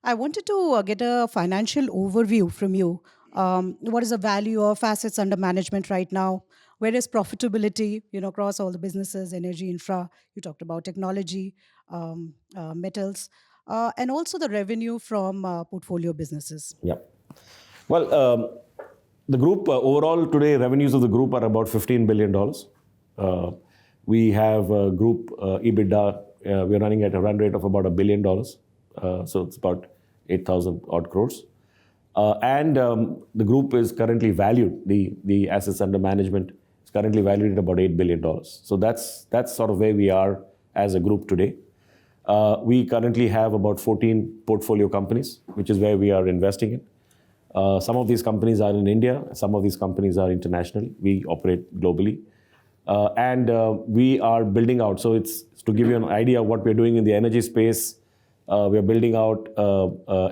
I wanted to get a financial overview from you. What is the value of assets under management right now? Where is profitability, across all the businesses, energy, infra? You talked about technology, metals, and also the revenue from portfolio businesses. Yeah. Well, the group overall today, revenues of the group are about $15 billion. We have group EBITDA, we're running at a run rate of about $1 billion. So it's about 8,000 odd crores. And the group is currently valued, the assets under management is currently valued at about $8 billion. So that's sort of where we are as a group today. We currently have about 14 portfolio companies, which is where we are investing in. Some of these companies are in India, some of these companies are international. We operate globally. And we are building out. So it's to give you an idea of what we're doing in the energy space. We're building out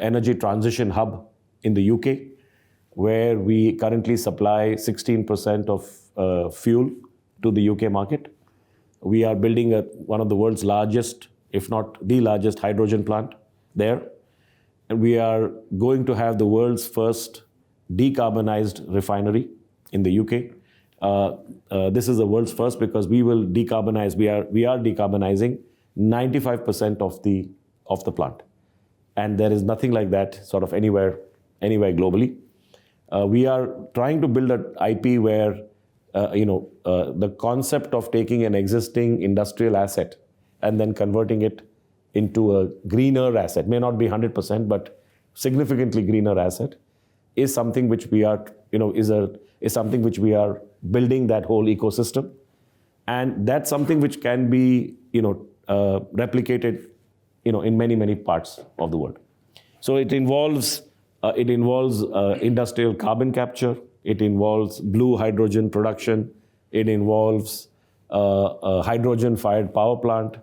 energy transition hub in the UK, where we currently supply 16% of fuel to the UK market. We are building one of the world's largest, if not the largest, hydrogen plant there. And we are going to have the world's first decarbonized refinery in the UK. This is the world's first because we will decarbonize. We are decarbonizing 95% of the plant, and there is nothing like that sort of anywhere globally. We are trying to build an IP where the concept of taking an existing industrial asset and then converting it into a greener asset, may not be 100%, but significantly greener asset, is something which we are, is something which we are building that whole ecosystem. And that's something which can be, replicated, in many, many parts of the world. So it involves industrial carbon capture. It involves blue hydrogen production. It involves a hydrogen-fired power plant.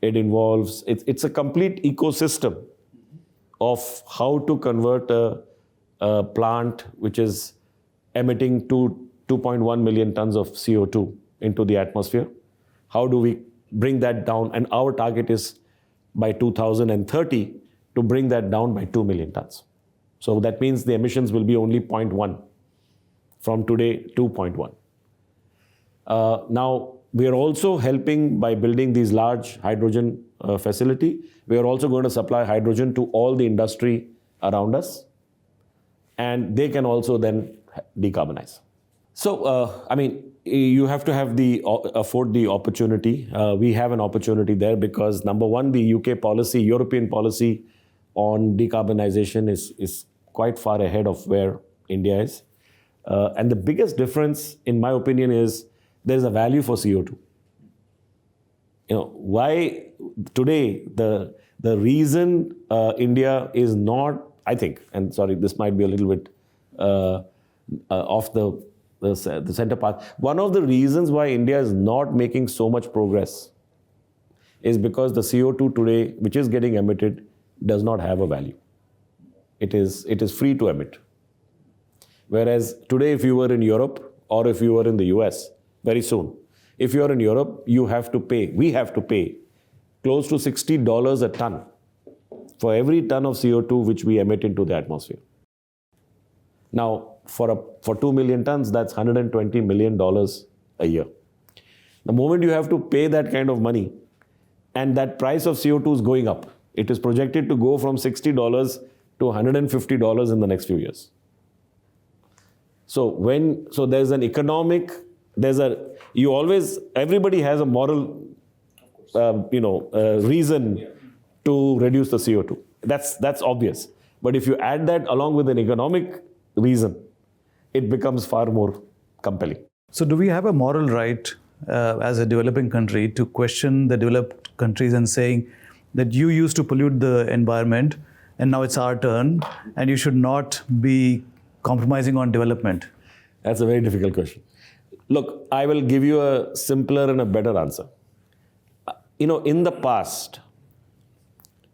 It involves, it's a complete ecosystem of how to convert a plant which is emitting 2.1 million tons of CO2 into the atmosphere. How do we bring that down? And our target is by 2030 to bring that down by 2 million tons. So that means the emissions will be only 0.1 from today, 2.1. Now, we are also helping by building these large hydrogen facility. We are also going to supply hydrogen to all the industry around us, and they can also then decarbonize. So, you have to afford the opportunity. We have an opportunity there because number one, the UK policy, European policy on decarbonization is quite far ahead of where India is. And the biggest difference, in my opinion, is there's a value for CO2. Why today the reason India is not, I think, and sorry, this might be a little bit off the center path. One of the reasons why India is not making so much progress is because the CO2 today, which is getting emitted, does not have a value. It is free to emit. Whereas today, if you were in Europe or if you were in the US, very soon, if you are in Europe, we have to pay close to $60 a ton for every ton of CO2 which we emit into the atmosphere. Now, for 2 million tons, that's $120 million a year. The moment you have to pay that kind of money, and that price of CO2 is going up, it is projected to go from $60 to $150 in the next few years. So there's an economic, everybody has a moral, reason to reduce the CO2. That's obvious. But if you add that along with an economic reason, it becomes far more compelling. So do we have a moral right as a developing country to question the developed countries and saying that you used to pollute the environment and now it's our turn and you should not be compromising on development? That's a very difficult question. Look, I will give you a simpler and a better answer. In the past,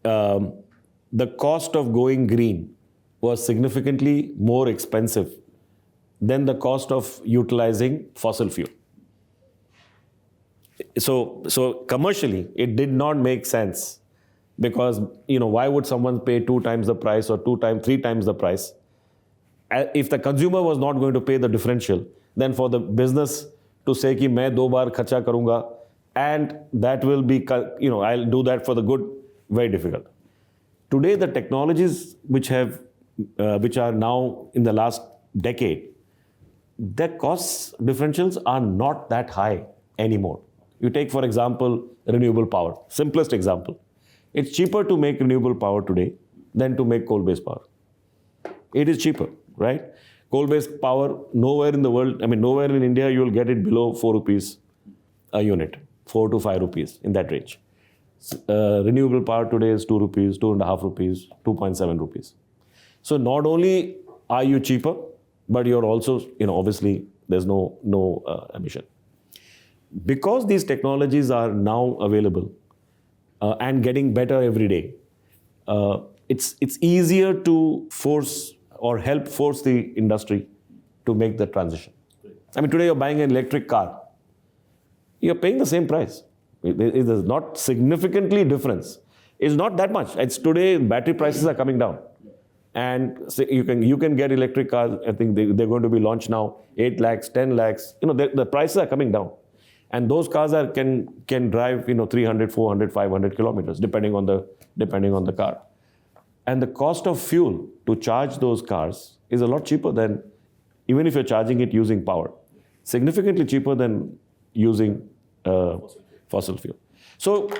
the cost of going green was significantly more expensive than the cost of utilizing fossil fuel. So commercially, it did not make sense because why would someone pay 2 times the price or 3 times the price? If the consumer was not going to pay the differential, then for the business to say कि मैं 2 बार खर्चा करूँगा, and that will be, I'll do that for the good, very difficult. Today, the technologies which are now in the last decade, the cost differentials are not that high anymore. You take, for example, renewable power. Simplest example. It's cheaper to make renewable power today than to make coal-based power. It is cheaper, right? Coal-based power, nowhere in the world, nowhere in India, you will get it below 4 rupees a unit, 4 to 5 rupees, in that range. Renewable power today is 2 rupees, 2.5 rupees, 2.7 rupees. So not only are you cheaper, but you're also, obviously, there's no emission. Because these technologies are now available and getting better every day, it's easier to force or help force the industry to make the transition. Today you're buying an electric car. You're paying the same price. It is not significantly difference. It's not that much. It's today battery prices are coming down. And so you can get electric cars. I think they're going to be launched now, 8 lakhs, 10 lakhs. The prices are coming down. And those cars can drive 300, 400, 500 kilometers, depending on the car. And the cost of fuel to charge those cars is a lot cheaper than, even if you're charging it using power, significantly cheaper than using fossil fuel. So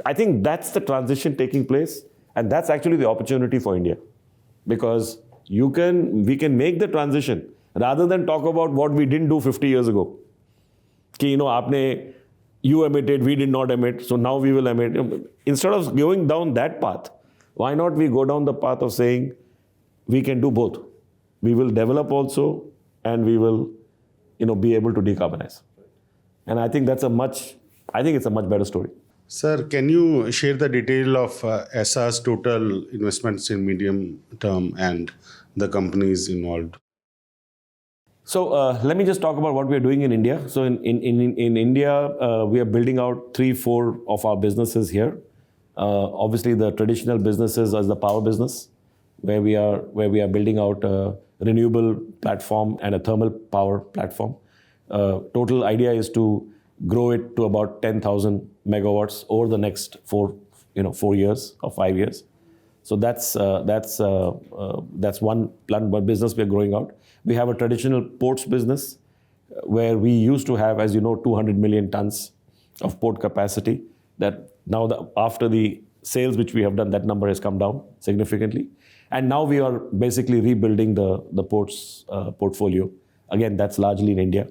I think that's the transition taking place, and that's actually the opportunity for India, because we can make the transition rather than talk about what we didn't do 50 years ago. You emitted, we did not emit, so now we will emit. Instead of going down that path, why not we go down the path of saying we can do both? We will develop also, and we will, be able to decarbonize. And I think it's a much better story. Sir, can you share the detail of Essar's total investments in medium term and the companies involved? So let me just talk about what we are doing in India. So in India, we are building out 3-4 of our businesses here. Obviously, the traditional businesses is the power business, where we are building out a renewable platform and a thermal power platform. Total idea is to grow it to about 10,000 megawatts over the next 4 years or 5 years. So that's one business we're growing out. We have a traditional ports business where we used to have, as 200 million tons of port capacity. That now, after the sales which we have done, that number has come down significantly. And now we are basically rebuilding the ports portfolio. Again, that's largely in India.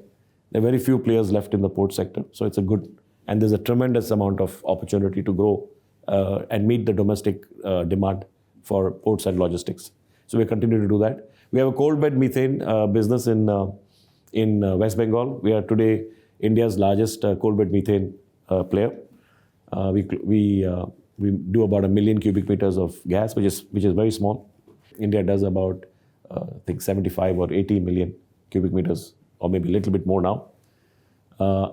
There are very few players left in the port sector. So it's and there's a tremendous amount of opportunity to grow and meet the domestic demand for ports and logistics. So we continue to do that. We have a coal bed methane business in West Bengal. We are today India's largest coal bed methane player. We do about 1 million cubic meters of gas, which is very small. India does about I think 75 or 80 million cubic meters, or maybe a little bit more now.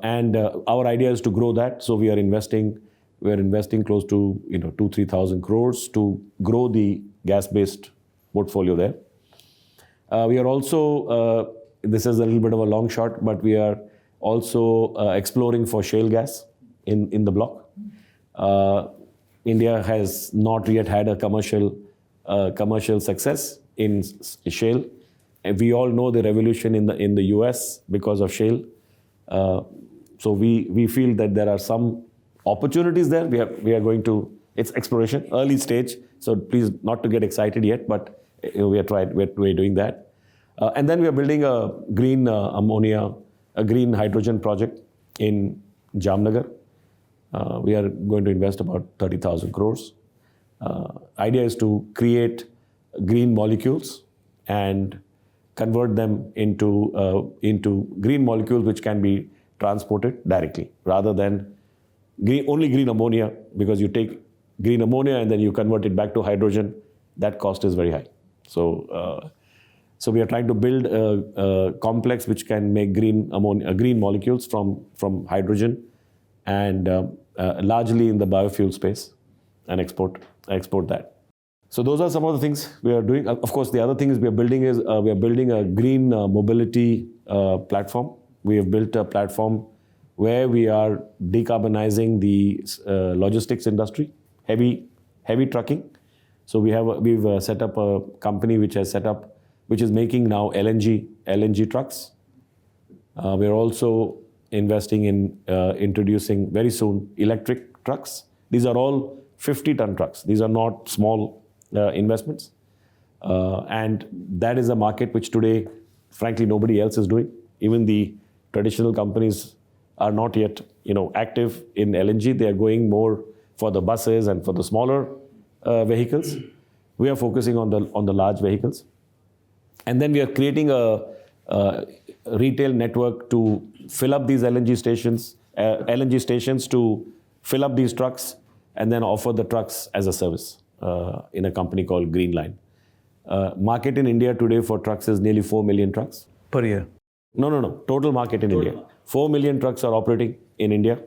And our idea is to grow that. So we are investing close to 2,000-3,000 crores to grow the gas-based portfolio there. We are also, this is a little bit of a long shot, but we are also exploring for shale gas in the block. India has not yet had a commercial success in shale. And we all know the revolution in the US because of shale. So we feel that there are some opportunities there. We are going to, it's exploration, early stage. So please not to get excited yet, but we're doing that. And then we are building a green ammonia, a green hydrogen project in Jamnagar. We are going to invest about 30,000 crores. Idea is to create green molecules and convert them into green molecules which can be transported directly, rather than only green ammonia, because you take green ammonia and then you convert it back to hydrogen. That cost is very high. So we are trying to build a complex which can make green molecules from hydrogen, and largely in the biofuel space. and export that. So those are some of the things we are doing. Of course, the other thing is we are building a green mobility platform. We have built a platform where we are decarbonizing the logistics industry, heavy trucking. So we've set up a company which is making now LNG trucks. We're also investing in introducing very soon electric trucks. These are all 50-ton trucks. These are not small investments. And that is a market which today, frankly, nobody else is doing. Even the traditional companies are not yet, active in LNG. They are going more for the buses and for the smaller vehicles. We are focusing on the large vehicles. And then we are creating a retail network to fill up these LNG stations to fill up these trucks and then offer the trucks as a service in a company called Green Line. Market in India today for trucks is nearly 4 million trucks. Per year? No. Total market in India. 4 million trucks are operating in India.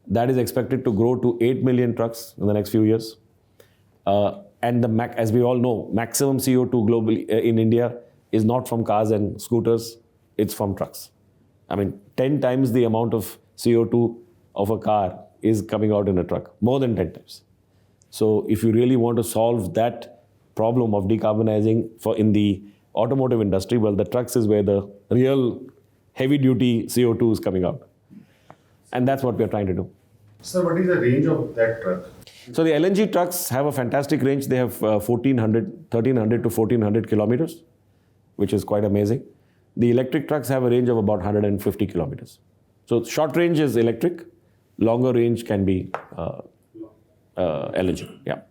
That is expected to grow to 8 million trucks in the next few years. And as we all know, maximum CO2 globally in India is not from cars and scooters, it's from trucks. 10 times the amount of CO2 of a car is coming out in a truck, more than 10 times. So if you really want to solve that problem of decarbonizing in the automotive industry, well, the trucks is where the real heavy-duty CO2 is coming out. And that's what we're trying to do. Sir, what is the range of that truck? So the LNG trucks have a fantastic range. They have 1300 to 1400 kilometers, which is quite amazing. The electric trucks have a range of about 150 kilometers. So short range is electric, longer range can be LNG. Yeah.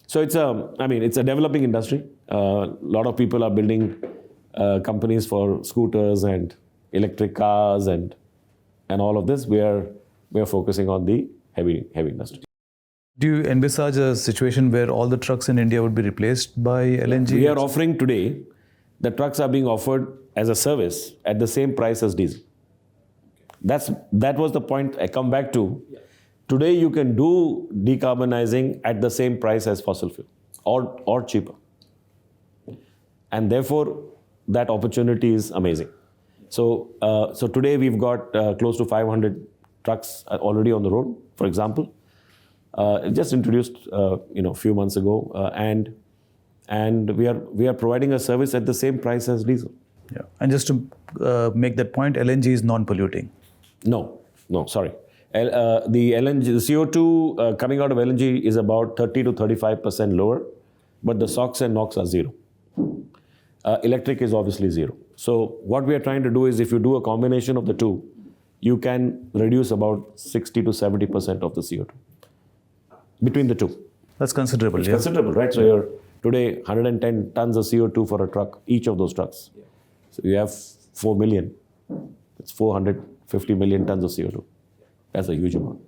So it's a developing industry. A lot of people are building companies for scooters and electric cars and all of this. We are focusing on the heavy industry. Do you envisage a situation where all the trucks in India would be replaced by LNG? We are offering today, the trucks are being offered as a service at the same price as diesel. That was the point I come back to. Today you can do decarbonizing at the same price as fossil fuel or cheaper. And therefore, that opportunity is amazing. So today we've got close to 500 trucks already on the road, for example. Just introduced a few months ago, and we are providing a service at the same price as diesel. Yeah, and just to make that point, LNG is non-polluting. No, sorry. The CO2 coming out of LNG is about 30 to 35% lower, but the SOx and NOx are zero. Electric is obviously zero. So what we are trying to do is, if you do a combination of the two, you can reduce about 60 to 70% of the CO2 between the two. That's considerable. It's considerable, right? So you're today 110 tons of CO2 for a truck, each of those trucks. Yeah. So you have 4 million. It's 450 million tons of CO2. That's a huge amount.